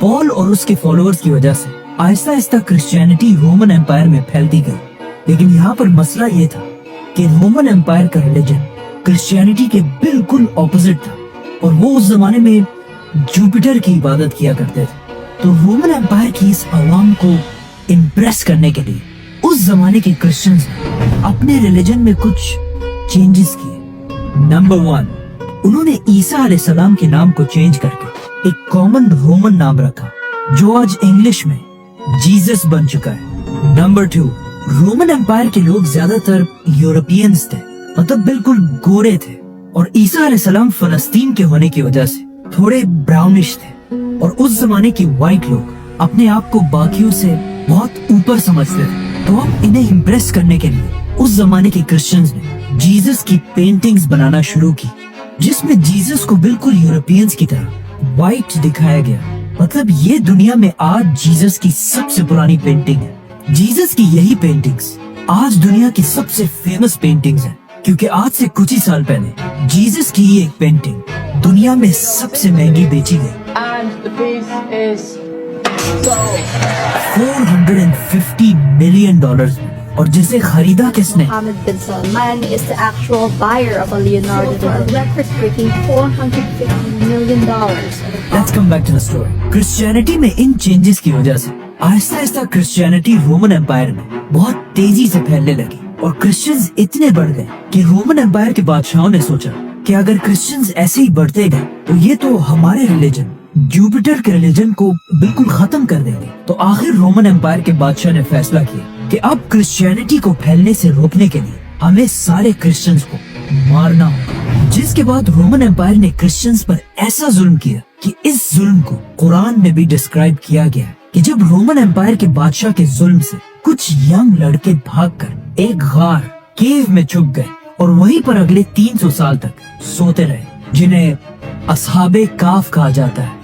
Paul और उसके followers की वजह से Aahista Aahista Christianity Roman empire में फैलती गई। लेकिन यहाँ पर मसला ये था कि रोमन एम्पायर का रिलीजन क्रिश्चियनिटी के बिल्कुल ऑपोजिट था और वो उस जमाने में जुपिटर की इबादत किया करते थे। तो रोमन एम्पायर की इस अवाम को इम्प्रेस करने के लिए उस जमाने के क्रिश्चियंस ने अपने रिलीजन में कुछ चेंजेस किए। नंबर 1, उन्होंने ईसा अलैहिस्सलाम के नाम को चेंज करके एक कॉमन रोमन नाम रखा जो आज इंग्लिश में जीसस बन चुका है। नंबर 2, रोमन एम्पायर के लोग ज्यादातर यूरोपियंस थे, मतलब बिल्कुल गोरे थे, और ईसा अलैहिस्सलाम फलस्तीन के होने की वजह से थोड़े ब्राउनिश थे। और उस जमाने के व्हाइट लोग अपने आप को बाकियों से बहुत ऊपर समझते थे। तो अब इन्हें इम्प्रेस करने के लिए उस जमाने के क्रिश्चियंस ने जीसस की पेंटिंग्स बनाना शुरू की, जिसमें जीसस को बिल्कुल यूरोपियंस की तरह व्हाइट दिखाया गया। मतलब ये दुनिया में आज जीसस की सबसे पुरानी पेंटिंग है। जीसस की यही पेंटिंग्स आज दुनिया की सबसे फेमस पेंटिंग्स हैं, क्योंकि आज से कुछ ही साल पहले जीसस की ये एक पेंटिंग दुनिया में सबसे महंगी बेची गई। $450 मिलियन और जिसे खरीदा किसने? Mohammed bin Salman is the actual buyer of a Leonardo da Vinci, record-breaking $450 million. Let's come back to the story. Christianity में इन चेंजेस की वजह से Aahista Aahista Christianity Roman empire में बहुत तेजी से फैलने लगी और क्रिश्चियंस इतने बढ़ गए कि रोमन एम्पायर के बादशाहों ने सोचा कि अगर क्रिश्चियंस ऐसे ही बढ़ते गए तो ये तो हमारे रिलीजन जुपिटर के रिलीजन को बिल्कुल खत्म कर देंगे। तो आखिर रोमन एम्पायर के बादशाह ने फैसला किया कि अब क्रिश्चियनिटी को फैलने से रोकने के लिए हमें सारे क्रिश्चियंस को मारना होगा। जिसके बाद रोमन एम्पायर ने क्रिश्चियंस पर ऐसा जुल्म किया कि इस जुल्म को कुरान में भी डिस्क्राइब किया गया है कि जब रोमन एम्पायर के बादशाह के जुल्म से कुछ यंग लड़के भागकर एक गार केव में छुप गए और वहीं पर अगले 300 साल तक सोते रहे, जिन्हें असहाबे काफ कहा जाता है।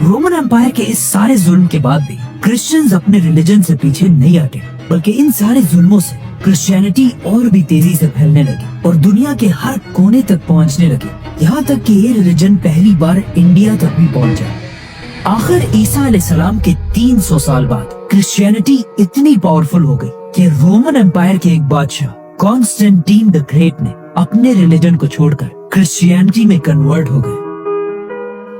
रोमन एम्पायर के इस सारे जुल्म के बाद भी क्रिश्चियंस अपने रिलीजन से पीछे नहीं हटे, बल्कि इन सारे जुल्मों से क्रिश्चियनिटी और भी तेजी से फैलने लगी और दुनिया के हर कोने तक पहुंचने लगी, यहाँ तक कि ये रिलीजन पहली बार इंडिया तक भी पहुंचा। आखिर ईसा अलैहिस्सलाम के 300 साल बाद क्रिश्चियनिटी इतनी पावरफुल हो गई कि रोमन एम्पायर के एक बादशाह कॉन्स्टेंटीन द ग्रेट ने अपने रिलीजन को छोड़कर क्रिश्चियनिटी में कन्वर्ट हो गए।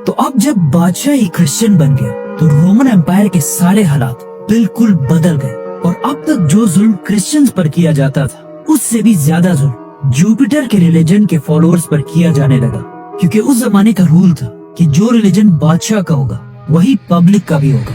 तो अब जब बादशाह ही क्रिश्चियन बन गया तो रोमन एम्पायर के सारे हालात बिल्कुल बदल गए और अब तक जो जुल्म क्रिश्चियंस पर किया जाता था उससे भी ज्यादा जुल्म जुपिटर के रिलीजन के फॉलोअर्स पर किया जाने लगा, क्योंकि उस जमाने का रूल था कि जो रिलीजन बादशाह का होगा वही पब्लिक का भी होगा।